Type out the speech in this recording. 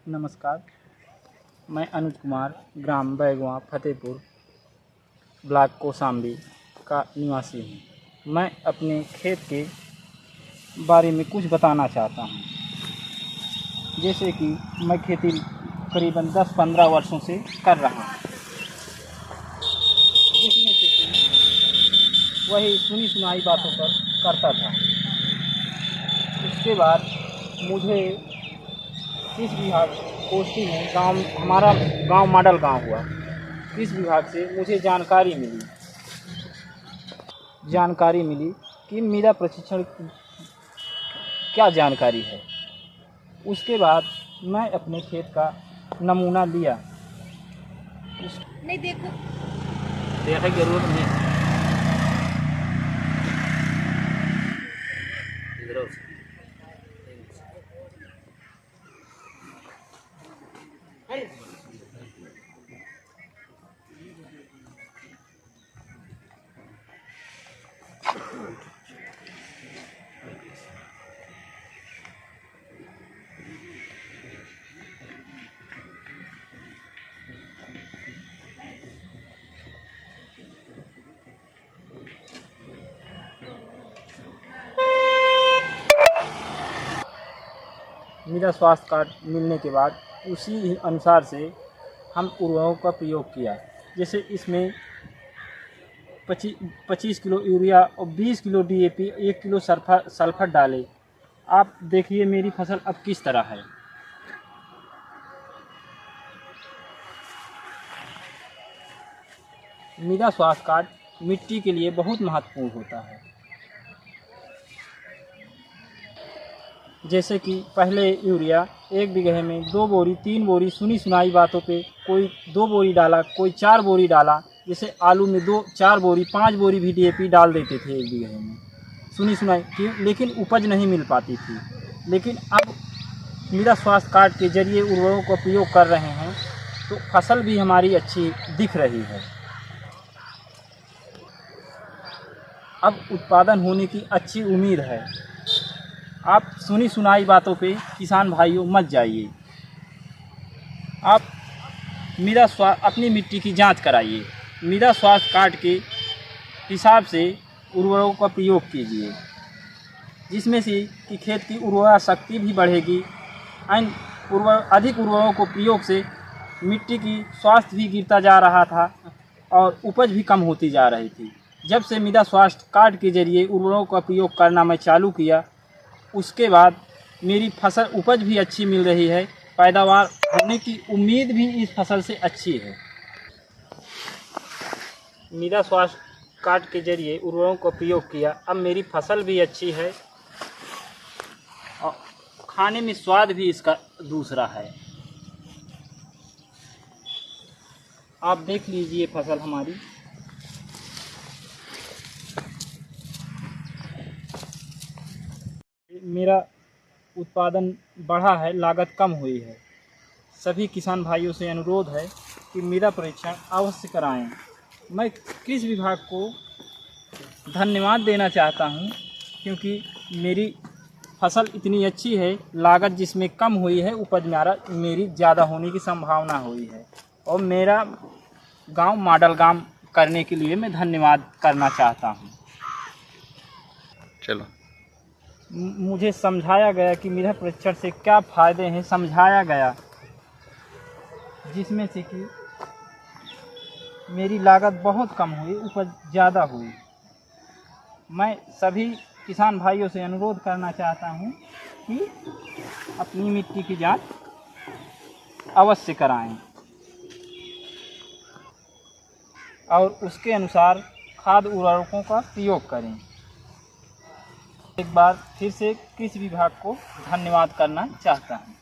नमस्कार, मैं अनुज कुमार ग्राम बैगवा फतेहपुर ब्लॉक कौशाम्बी का निवासी हूँ। मैं अपने खेत के बारे में कुछ बताना चाहता हूँ। जैसे कि मैं खेती करीबन 10-15 वर्षों से कर रहा हूँ, जिसमें से कि वही सुनी सुनाई बातों पर करता था। उसके बाद मुझे कृषि विभाग पोस्टिंग में हमारा गांव मॉडल गांव हुआ। कृषि विभाग से मुझे जानकारी मिली कि मृदा प्रशिक्षण क्या जानकारी है। उसके बाद मैं अपने खेत का नमूना लिया। नहीं देखने की जरूरत नहीं। मृदा स्वास्थ्य कार्ड मिलने के बाद उसी अनुसार से हम उर्वरकों का प्रयोग किया। जैसे इसमें 25 किलो यूरिया और 20 किलो DAP, 1 किलो सल्फर डाले। आप देखिए मेरी फसल अब किस तरह है। मृदा स्वास्थ्य कार्ड मिट्टी के लिए बहुत महत्वपूर्ण होता है। जैसे कि पहले यूरिया 1 बीघे में 2 बोरी 3 बोरी सुनी सुनाई बातों पे कोई 2 बोरी डाला, कोई 4 बोरी डाला। जैसे आलू में 4 बोरी 5 बोरी भी DAP डाल देते थे 1 बीघे में, सुनी सुनाई थी, लेकिन उपज नहीं मिल पाती थी। लेकिन अब मृदा स्वास्थ्य कार्ड के जरिए उर्वरकों का प्रयोग कर रहे हैं तो फसल भी हमारी अच्छी दिख रही है। अब उत्पादन होने की अच्छी उम्मीद है। आप सुनी सुनाई बातों पे किसान भाइयों मत जाइए। आप अपनी मिट्टी की जांच कराइए। मृदा स्वास्थ्य कार्ड के हिसाब से उर्वरकों का प्रयोग कीजिए, जिसमें से कि खेत की उर्वरा शक्ति भी बढ़ेगी। अधिक उर्वरकों को प्रयोग से मिट्टी की स्वास्थ्य भी गिरता जा रहा था और उपज भी कम होती जा रही थी। जब से मृदा स्वास्थ्य कार्ड के जरिए उर्वरकों का प्रयोग करना मैं चालू किया, उसके बाद मेरी फसल उपज भी अच्छी मिल रही है। पैदावार होने की उम्मीद भी इस फसल से अच्छी है। मृदा स्वास्थ्य कार्ड के जरिए उर्वरकों का प्रयोग किया, अब मेरी फसल भी अच्छी है और खाने में स्वाद भी इसका दूसरा है। आप देख लीजिए फसल हमारी। मेरा उत्पादन बढ़ा है, लागत कम हुई है। सभी किसान भाइयों से अनुरोध है कि मृदा परीक्षण अवश्य कराएं। मैं कृषि विभाग को धन्यवाद देना चाहता हूं, क्योंकि मेरी फसल इतनी अच्छी है, लागत जिसमें कम हुई है, उपज मेरी ज़्यादा होने की संभावना हुई है। और मेरा गांव मॉडल गांव करने के लिए मैं धन्यवाद करना चाहता हूं। चलो, मुझे समझाया गया कि मृदा परीक्षण से क्या फ़ायदे हैं, समझाया गया, जिसमें से कि मेरी लागत बहुत कम हुई, उपज ज़्यादा हुई। मैं सभी किसान भाइयों से अनुरोध करना चाहता हूं कि अपनी मिट्टी की जांच अवश्य कराएं और उसके अनुसार खाद उर्वरकों का प्रयोग करें। एक बार फिर से कृषि विभाग को धन्यवाद करना चाहता हूं।